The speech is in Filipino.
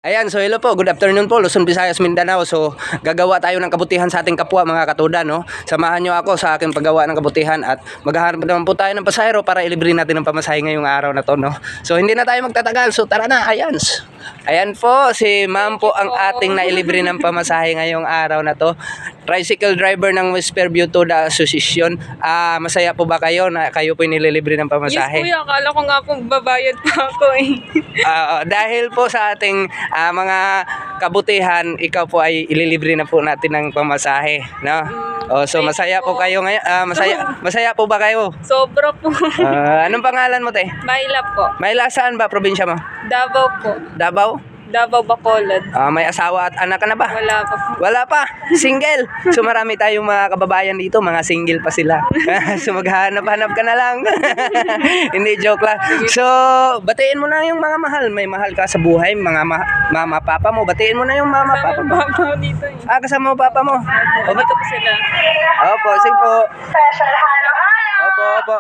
Ayan, so hello po, good afternoon po, Luzon, Visayas, Mindanao. So gagawa tayo ng kabutihan sa ating kapwa mga katuda, no? Samahan nyo ako sa aking paggawa ng kabutihan at maghahanap naman po tayo ng pasahero para ilibre natin ng pamasahe ngayong araw na to, no? So hindi na tayo magtatagal, so tara na, ayan. Ayan po, si ma'am po ang ating nailibre ng pamasahe ngayong araw na to. Tricycle driver ng West Fairview to the Association. Masaya po ba kayo na kayo po nililibre ng pamasahe? Yes, kuya. Akala ko nga po babayad pa ako eh. Dahil po sa ating mga kabutihan, ikaw po ay ililibre na po natin ng pamasahe, no? So masaya po kayo ngayon. Masaya po ba kayo? Sobra po. Anong pangalan mo, te? Maila po. Maila, saan ba probinsya mo? Davao po. Davao? Davao, Bacolod. May asawa at anak ka na ba? Wala pa po. Wala pa, single. So marami tayong mga kababayan dito, mga single pa sila. So maghanap-hanap ka na lang. Hindi, joke lang. So batiin mo na yung mga mahal. May mahal ka sa buhay, mga mama, papa mo. Batiin mo na yung mama, papa mo. Kasama po dito eh. Kasama mo papa mo. Dito po sila. Opo, sige po. Opo, opo.